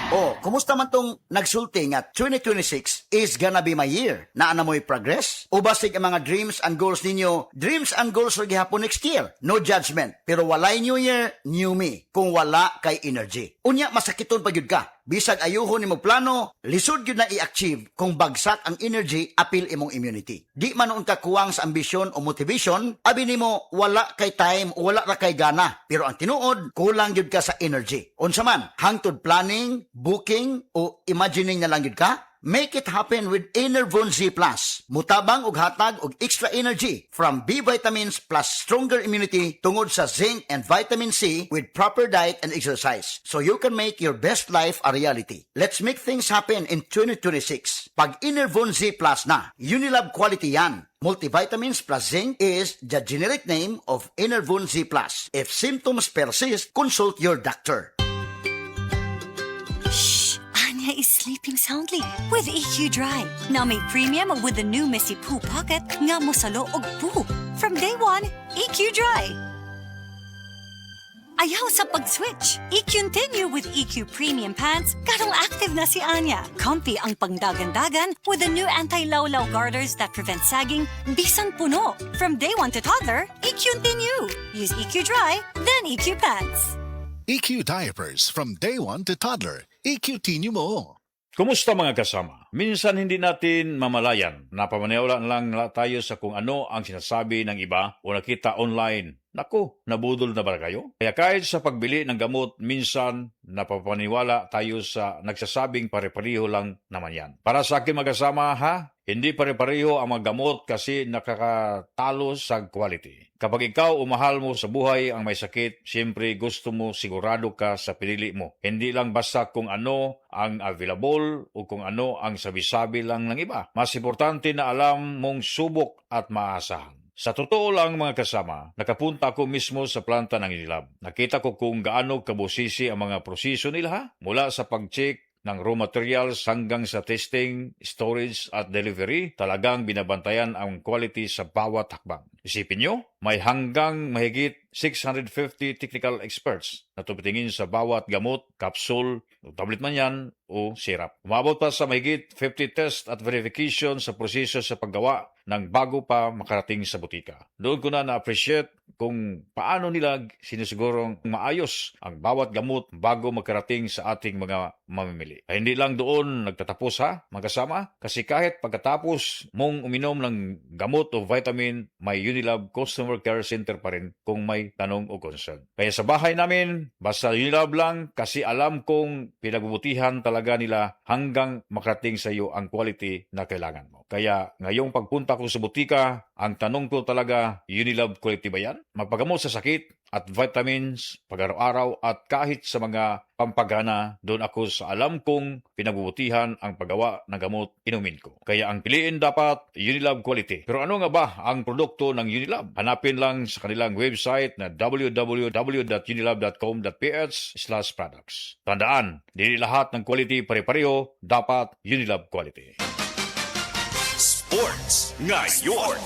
Oh, kumusta man tong nagsulti nga 2026 is gonna be my year? Naana mo'y progress? O basig ang mga dreams and goals ninyo, dreams and goals ra gihapon next year? No judgment. Pero walay new year, new me. Kung wala kay energy. Unya, masakiton pa gyud ka. Bisag ayuhon nimo plano, lisod gyud na i-achieve kung bagsak ang energy, apil imong immunity. Di man unta kuwang sa ambisyon o motivation, abi nimo wala kay time o wala ra kay gana. Pero ang tinuod, kulang gyud ka sa energy. Unsa man, hangtod planning, booking o imagining na lang gyud ka? Make it happen with Enervon Z+. Mutabang og hatag og extra energy from B vitamins plus stronger immunity tungod sa zinc and vitamin C with proper diet and exercise. So you can make your best life a reality. Let's make things happen in 2026. Pag Enervon Z+ na, Unilab quality yan. Multivitamins plus zinc is the generic name of Enervon Z+. If symptoms persist, consult your doctor. Anya is sleeping soundly with EQ Dry. Now made premium with the new Missy Poo Pocket nga mosalo og poo. From day one, EQ Dry. Ayaw sa pag-switch. I-continue with EQ Premium Pants. Karong active na si Anya. Comfy ang pangdagan-dagan with the new anti-lawlaw garters that prevent sagging bisan puno. From day one to toddler, I-continue. Use EQ Dry, then EQ Pants. EQ Diapers from day one to toddler. EQ mo. Kumusta mga kasama? Minsan hindi natin mamalayan. Napamaniwala lang tayo sa kung ano ang sinasabi ng iba o nakita online. Naku, nabudol na ba kayo? Kaya kahit sa pagbili ng gamot, minsan napapaniwala tayo sa nagsasabing pare-pareho lang naman yan. Para sa akin magkasama ha, hindi pare-pareho ang mga gamot kasi nakakatalo sa quality. Kapag ikaw o mahal mo sa buhay ang may sakit, siyempre gusto mo sigurado ka sa pinili mo. Hindi lang basta kung ano ang available o kung ano ang sabi-sabi lang ng iba. Mas importante na alam mong subok at maasahan. Sa totoo lang mga kasama, nakapunta ako mismo sa planta ng Unilab. Nakita ko kung gaano kabusisi ang mga proseso nila ha? Mula sa pag-check ng raw materials hanggang sa testing, storage at delivery, talagang binabantayan ang quality sa bawat hakbang. Isipin nyo, may hanggang mahigit 650 technical experts na tumitingin sa bawat gamot, capsule, tablet man yan, o syrup. Umabot pa sa mahigit 50 test at verification sa proseso sa paggawa ng bago pa makarating sa butika. Doon ko na na-appreciate kung paano nila sinisigurong maayos ang bawat gamot bago makarating sa ating mga mamimili. Ay hindi lang doon nagtatapos ha, magkasama, kasi kahit pagkatapos mong uminom ng gamot o vitamin, may Unilab Customer Care Center pa rin kung may tanong o concern. Kaya sa bahay namin, basta Unilab lang kasi alam kong pinagbubutihan talaga nila hanggang makarating sa iyo ang quality na kailangan mo. Kaya ngayong pagpunta ko sa butika, ang tanong ko talaga, Unilab quality ba yan? Magpagamot sa sakit at vitamins, pag-araw-araw at kahit sa mga pampagana, doon ako sa alam kong pinagbubutihan ang paggawa ng gamot inumin ko. Kaya ang piliin dapat Unilab quality. Pero ano nga ba ang produkto ng Unilab? Hanapin lang sa kanilang website na www.unilab.com.ph/products. Tandaan, hindi lahat ng quality pare-pareho, dapat Unilab quality. Sports ngayon.